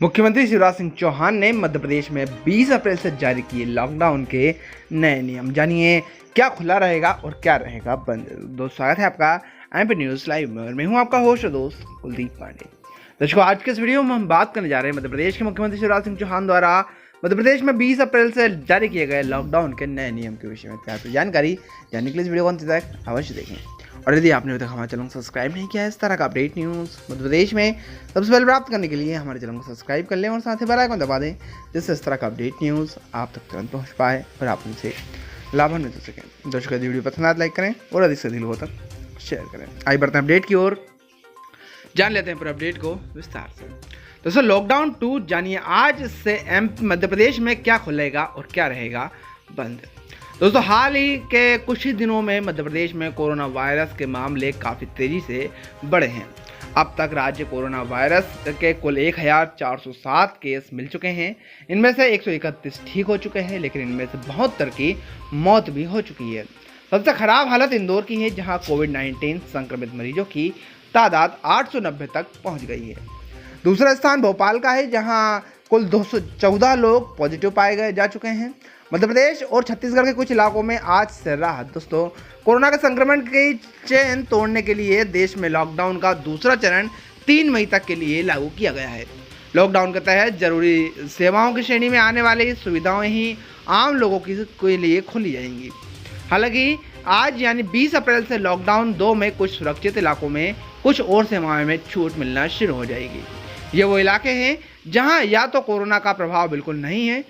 मुख्यमंत्री शिवराज सिंह चौहान ने मध्य प्रदेश में 20 अप्रैल से जारी किए लॉकडाउन के नए नियम। जानिए क्या खुला रहेगा और क्या रहेगा बंद। दोस्तों स्वागत है आपका एमपी न्यूज़ लाइव में। मैं हूं आपका होस्ट दोस्त कुलदीप पांडे। दर्शकों आज के इस वीडियो में हम बात करने जा रहे हैं मध्य प्रदेश के मुख्यमंत्री शिवराज सिंह चौहान द्वारा मध्य प्रदेश में 20 अप्रैल से जारी किए गए लॉकडाउन के नए नियम के विषय में प्यार जानकारी जानने के लिए इस वीडियो को अंत तक अवश्य देखें। और यदि आपने अभी तक हमारे चैनल को सब्सक्राइब नहीं किया है इस तरह का अपडेट न्यूज़ मध्य प्रदेश में सबसे पहले प्राप्त करने के लिए हमारे चैनल को सब्सक्राइब कर लें और साथ ही बेल आइकन दबा दें, जिससे इस तरह का अपडेट न्यूज़ आप तक तुरंत पहुंच पाए और आप उनसे लाभान्वित हो सकें। दर्शकों यदि वीडियो पसंद आए लाइक करें और अधिक से अधिक लोगों तक शेयर करें। आइए बढ़ते हैं अपडेट की ओर, जान लेते हैं पूरे अपडेट को विस्तार से। दोस्तों लॉकडाउन 2 जानिए आज से मध्य प्रदेश में क्या खुलेगा और क्या रहेगा बंद। दोस्तों हाल ही के कुछ ही दिनों में मध्य प्रदेश में कोरोना वायरस के मामले काफ़ी तेज़ी से बढ़े हैं। अब तक राज्य कोरोना वायरस के कुल 1407 केस मिल चुके हैं। इनमें से 131 ठीक हो चुके हैं, लेकिन इनमें से 72 की मौत भी हो चुकी है। सबसे खराब हालत इंदौर की है, जहां कोविड-19 संक्रमित मरीजों की तादाद 890 तक पहुंच गई है। दूसरा स्थान भोपाल का है, जहां कुल 214 लोग पॉजिटिव पाए जा चुके हैं। मध्य प्रदेश और छत्तीसगढ़ के कुछ इलाकों में आज से राहत। दोस्तों कोरोना के संक्रमण की चेन तोड़ने के लिए देश में लॉकडाउन का दूसरा चरण 3 मई तक के लिए लागू किया गया है। लॉकडाउन के तहत जरूरी सेवाओं की श्रेणी में आने वाली सुविधाएं ही आम लोगों के लिए खुली जाएंगी। हालांकि आज यानी 20 अप्रैल से लॉकडाउन 2 में कुछ सुरक्षित इलाकों में कुछ और सेवाओं में छूट मिलना शुरू हो जाएगी। ये वो इलाके हैं जहां या तो कोरोना का प्रभाव बिल्कुल नहीं है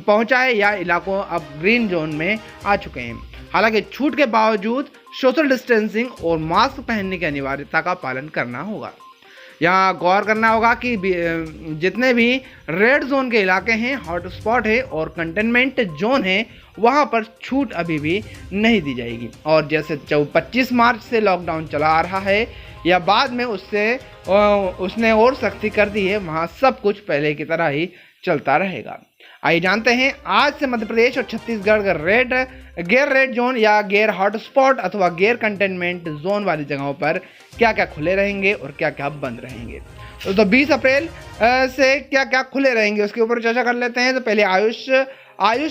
पहुंचा है या इलाकों अब ग्रीन जोन में आ चुके हैं। हालांकि छूट के बावजूद सोशल डिस्टेंसिंग और मास्क पहनने की अनिवार्यता का पालन करना होगा। यहाँ गौर करना होगा कि जितने भी रेड जोन के इलाके हैं, हॉटस्पॉट है और कंटेनमेंट जोन है, वहाँ पर छूट अभी भी नहीं दी जाएगी। और जैसे 25 मार्च से लॉकडाउन चला आ रहा है या बाद में उसने और सख्ती कर दी है, वहाँ सब कुछ पहले की तरह ही चलता रहेगा। आइए जानते हैं आज से मध्य प्रदेश और छत्तीसगढ़ का गैर रेड जोन या गैर हॉटस्पॉट अथवा गैर कंटेनमेंट जोन वाली जगहों पर क्या क्या खुले रहेंगे और क्या क्या बंद रहेंगे। तो 20 अप्रैल से क्या क्या खुले रहेंगे उसके ऊपर चर्चा कर लेते हैं। तो पहले आयुष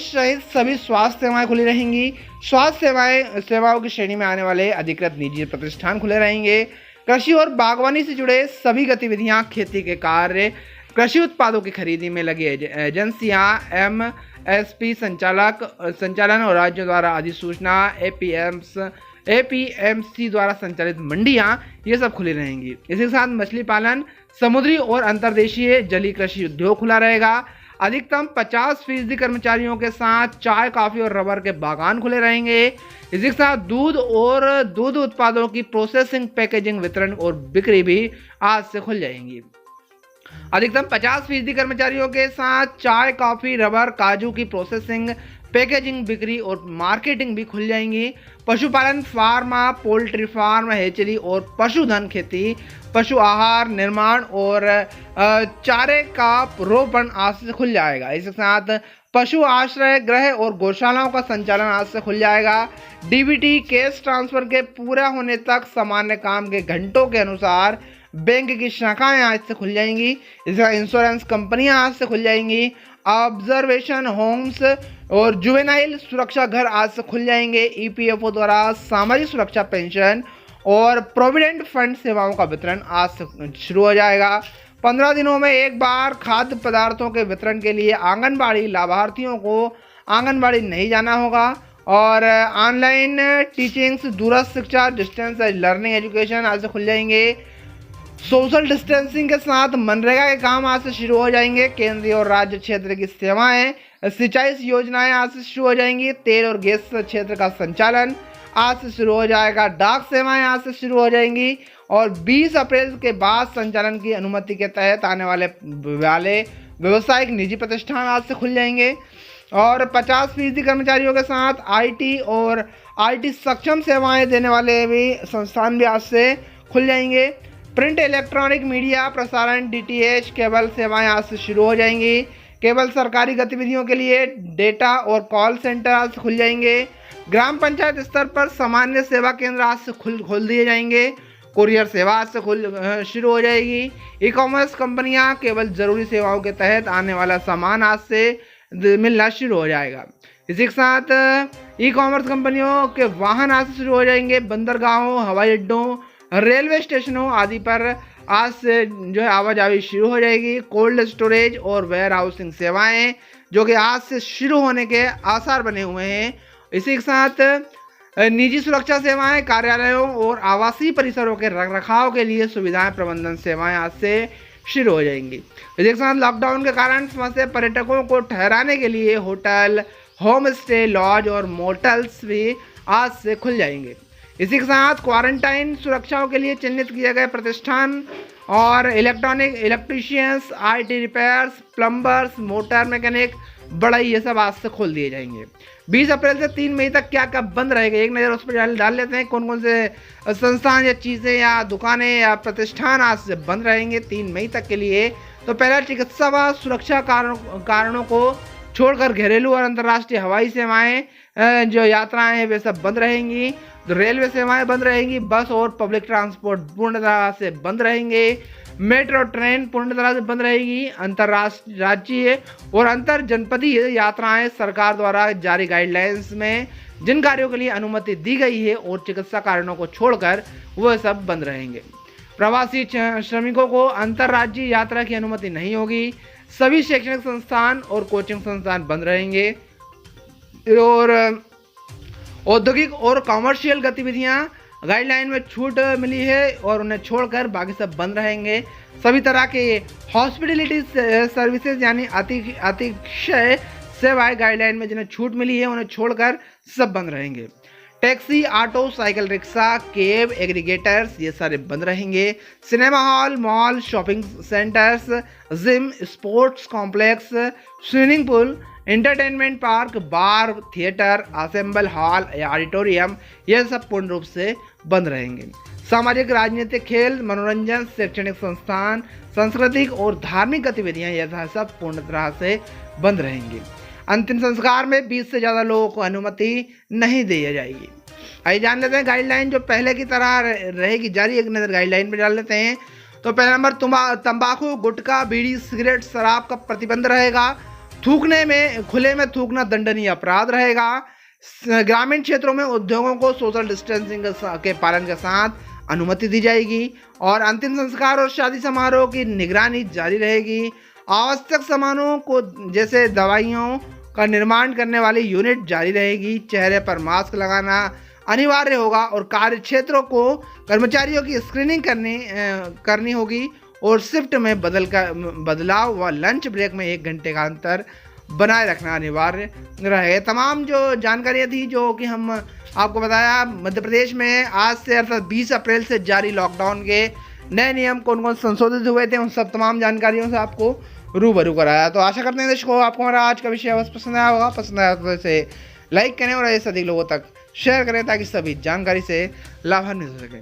सहित सभी स्वास्थ्य सेवाएं खुली रहेंगी। स्वास्थ्य सेवाओं की श्रेणी में आने वाले अधिकृत निजी प्रतिष्ठान खुले रहेंगे। कृषि और बागवानी से जुड़े सभी गतिविधियां, खेती के कार्य, कृषि उत्पादों की खरीदी में लगी एजेंसियां, एमएसपी संचालन और राज्यों द्वारा अधिसूचना, एपीएमसी द्वारा संचालित मंडियां, ये सब खुली रहेंगी। इसी के साथ मछली पालन, समुद्री और अंतर्देशीय जलीय कृषि उद्योग खुला रहेगा। अधिकतम 50% कर्मचारियों के साथ चाय, कॉफी और रबर के बागान खुले रहेंगे। इसी के साथ दूध और दूध उत्पादों की प्रोसेसिंग, पैकेजिंग, वितरण और बिक्री भी आज से खुल जाएंगी। अधिकतम 50% कर्मचारियों के साथ चाय, कॉफी, रबर, काजू की प्रोसेसिंग, पैकेजिंग, बिक्री और मार्केटिंग भी खुल जाएंगी। पशुपालन, फार्मा, पोल्ट्री फार्म, हेचरी और पशुधन खेती, पशु आहार निर्माण और चारे का रोपण आज से खुल जाएगा। इसके साथ पशु आश्रय गृह और गौशालाओं का संचालन आज से खुल जाएगा। डीबीटी कैश ट्रांसफर के पूरा होने तक सामान्य काम के घंटों के अनुसार बैंक की शाखाएं आज से खुल जाएंगी। इसका इंश्योरेंस कंपनियां आज से खुल जाएंगी। ऑब्जर्वेशन होम्स और जुवेनाइल सुरक्षा घर आज से खुल जाएंगे। ईपीएफओ द्वारा सामाजिक सुरक्षा पेंशन और प्रोविडेंट फंड सेवाओं का वितरण आज से शुरू हो जाएगा। 15 दिनों में एक बार खाद्य पदार्थों के वितरण के लिए आंगनबाड़ी लाभार्थियों को आंगनबाड़ी नहीं जाना होगा। और ऑनलाइन टीचिंग्स, दूरस्थ शिक्षा, डिस्टेंस लर्निंग एजुकेशन आज से खुल जाएंगे। सोशल डिस्टेंसिंग के साथ मनरेगा के काम आज से शुरू हो जाएंगे। केंद्रीय और राज्य क्षेत्र की सेवाएं, सिंचाई योजनाएं आज से शुरू हो जाएंगी। तेल और गैस क्षेत्र का संचालन आज से शुरू हो जाएगा। डाक सेवाएं आज से शुरू हो जाएंगी। और 20 अप्रैल के बाद संचालन की अनुमति के तहत आने वाले व्यावसायिक निजी प्रतिष्ठान आज से खुल जाएंगे। और 50% कर्मचारियों के साथ आईटी और आईटी सक्षम सेवाएं देने वाले भी संस्थान भी आज से खुल जाएंगे। प्रिंट, इलेक्ट्रॉनिक मीडिया, प्रसारण, डीटीएच, केबल सेवाएं आज से शुरू हो जाएंगी। केवल सरकारी गतिविधियों के लिए डेटा और कॉल सेंटर आज से खुल जाएंगे। ग्राम पंचायत स्तर पर सामान्य सेवा केंद्र आज से खोल दिए जाएंगे। कुरियर सेवा आज से शुरू हो जाएगी। ई कॉमर्स कंपनियां केवल ज़रूरी सेवाओं के तहत आने वाला सामान आज से मिलना शुरू हो जाएगा। इसी के साथ ई कॉमर्स कंपनियों के वाहन आज से शुरू हो जाएंगे। बंदरगाहों, हवाई अड्डों, रेलवे स्टेशनों आदि पर आज से जो है आवाजाही शुरू हो जाएगी। कोल्ड स्टोरेज और वेयर हाउसिंग सेवाएं जो कि आज से शुरू होने के आसार बने हुए हैं। इसी के साथ निजी सुरक्षा सेवाएं, कार्यालयों और आवासीय परिसरों के रखरखाव के लिए सुविधाएं प्रबंधन सेवाएं आज से शुरू हो जाएंगी। इसी के साथ लॉकडाउन के कारण फंसे पर्यटकों को ठहराने के लिए होटल, होम स्टे, लॉज और मोटल्स भी आज से खुल जाएंगे। इसी के साथ क्वारंटाइन सुरक्षाओं के लिए चिन्हित किए गए प्रतिष्ठान और electricians, IT repairs, plumbers, motor mechanic, बढ़ई, ये सब आज से खोल दिए जाएंगे। 20 अप्रैल से 3 मई तक क्या क्या बंद रहेगा, एक नज़र उस पर डाल लेते हैं। कौन कौन से संस्थान या चीज़ें या दुकानें या प्रतिष्ठान आज से बंद रहेंगे 3 मई तक के लिए। तो पहला, चिकित्सा व सुरक्षा कारणों को छोड़कर घरेलू और अंतर्राष्ट्रीय हवाई सेवाएं जो यात्राएं हैं वे सब बंद रहेंगी। तो रेलवे सेवाएं बंद रहेंगी। बस और पब्लिक ट्रांसपोर्ट पूर्ण तरह से बंद रहेंगे। मेट्रो ट्रेन पूर्ण तरह से बंद रहेगी। अंतर्राज्यीय और अंतर जनपदीय यात्राएं सरकार द्वारा जारी गाइडलाइंस में जिन कार्यों के लिए अनुमति दी गई है और चिकित्सा कारणों को छोड़कर वह सब बंद रहेंगे। प्रवासी श्रमिकों को अंतर्राज्यीय यात्रा की अनुमति नहीं होगी। सभी शैक्षणिक संस्थान और कोचिंग संस्थान बंद रहेंगे और औद्योगिक और कॉमर्शियल गतिविधियां गाइडलाइन में छूट मिली है और उन्हें छोड़कर बाकी सब बंद रहेंगे। सभी तरह के हॉस्पिटलिटी सर्विसेज यानी अतिशय सेवाएं गाइडलाइन में जिन्हें छूट मिली है उन्हें छोड़कर सब बंद रहेंगे। Taxi, auto, cycle rickshaw, cab, aggregators ये सारे बंद रहेंगे। Cinema hall, mall, shopping centres, gym, sports complex, swimming pool, entertainment park, bar, theatre, assemble hall या ऑडिटोरियम ये सब पूर्ण रूप से बंद रहेंगे। सामाजिक, राजनीतिक, खेल, मनोरंजन, शैक्षणिक संस्थान, सांस्कृतिक और धार्मिक गतिविधियां यह सब पूर्ण तरह से बंद रहेंगी। अंतिम संस्कार में 20 से ज़्यादा लोगों को अनुमति नहीं दी जाएगी। आइए जान लेते हैं गाइडलाइन जो पहले की तरह रहेगी जारी। एक नज़र गाइडलाइन पर डाल लेते हैं। तो पहला नंबर, तंबाकू, गुटखा, बीड़ी, सिगरेट, शराब का प्रतिबंध रहेगा। थूकने में, खुले में थूकना दंडनीय अपराध रहेगा। ग्रामीण क्षेत्रों में उद्योगों को सोशल डिस्टेंसिंग के पालन के साथ अनुमति दी जाएगी और अंतिम संस्कार और शादी समारोह की निगरानी जारी रहेगी। आवश्यक सामानों को जैसे दवाइयों का निर्माण करने वाली यूनिट जारी रहेगी। चेहरे पर मास्क लगाना अनिवार्य होगा और कार्य क्षेत्रों को कर्मचारियों की स्क्रीनिंग करनी होगी और शिफ्ट में बदलाव व लंच ब्रेक में 1 घंटे का अंतर बनाए रखना अनिवार्य रहेगा। तमाम जो जानकारियाँ थी जो कि हम आपको बताया, मध्य प्रदेश में आज से अर्थात 20 अप्रैल से जारी लॉकडाउन के नए नियम कौन कौन संशोधित हुए थे उन सब तमाम जानकारियों से आपको रूबरू कराया। तो आशा करते हैं दर्शकों आपको हमारा आज का विषय बस पसंद आया होगा। पसंद आया तो इसे लाइक करें और ऐसे अधिक लोगों तक शेयर करें ताकि सभी जानकारी से लाभान्वित हो सकें।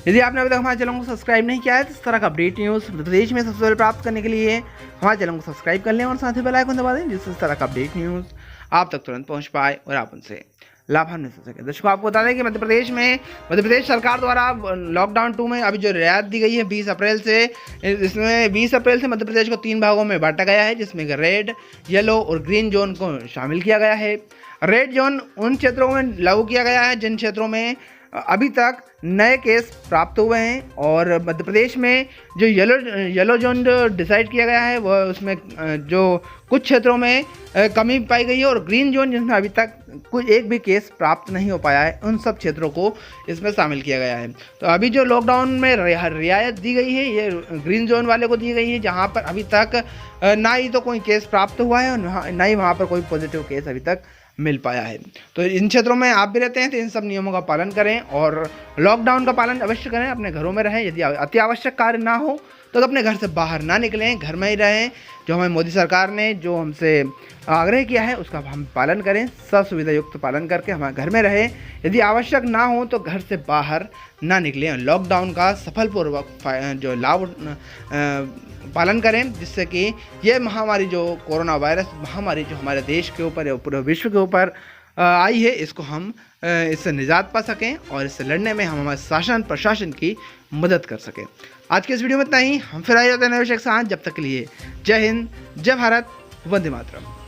यदि आपने अभी तक हमारे चैनल को सब्सक्राइब नहीं किया है तो इस तरह का अपडेट न्यूज़ मध्य प्रदेश में सबसे पहले प्राप्त करने के लिए हमारे चैनल को सब्सक्राइब कर लें और साथ ही बेल आइकन दबा दें जिससे इस तरह का अपडेट न्यूज़ आप तक तुरंत पहुंच पाए और आप उनसे लाभान्वित हो सके। दर्शकों आपको बता दें कि मध्य प्रदेश सरकार द्वारा लॉकडाउन 2 में अभी जो रियायत दी गई है 20 अप्रैल से, इसमें 20 अप्रैल से मध्य प्रदेश को 3 भागों में बांटा गया है जिसमें रेड, येलो और ग्रीन जोन को शामिल किया गया है। रेड जोन उन क्षेत्रों में लागू किया गया है जिन क्षेत्रों में अभी तक नए केस प्राप्त हुए हैं और मध्य प्रदेश में जो येलो जोन जो डिसाइड किया गया है वह उसमें जो कुछ क्षेत्रों में कमी पाई गई है और ग्रीन जोन जिसमें अभी तक कुछ एक भी केस प्राप्त नहीं हो पाया है उन सब क्षेत्रों को इसमें शामिल किया गया है। तो अभी जो लॉकडाउन में रियायत दी गई है ये ग्रीन जोन वाले को दी गई है जहाँ पर अभी तक ना ही तो कोई केस प्राप्त हुआ है और ना ही वहाँ पर कोई पॉजिटिव केस अभी तक मिल पाया है। तो इन क्षेत्रों में आप भी रहते हैं तो इन सब नियमों का पालन करें और लॉकडाउन का पालन अवश्य करें। अपने घरों में रहें। यदि अति आवश्यक कार्य ना हो तो अपने घर से बाहर ना निकलें, घर में ही रहें। जो हमें मोदी सरकार ने जो हमसे आग्रह किया है उसका हम पालन करें, सब सुविधा युक्त पालन करके हमारे घर में रहें। यदि आवश्यक ना हो तो घर से बाहर ना निकलें। लॉकडाउन का सफलपूर्वक जो लाभ पालन करें जिससे कि ये महामारी जो कोरोना वायरस महामारी जो हमारे देश के ऊपर या पूरे विश्व के ऊपर आई है, इसको हम इससे निजात पा सकें और इससे लड़ने में हम हमारे शासन प्रशासन की मदद कर सकें। आज के इस वीडियो में इतना ही। हम फिर आए जाते हैं नए विषय के साथ। जब तक के लिए जय हिंद, जय भारत, वंदे मातरम।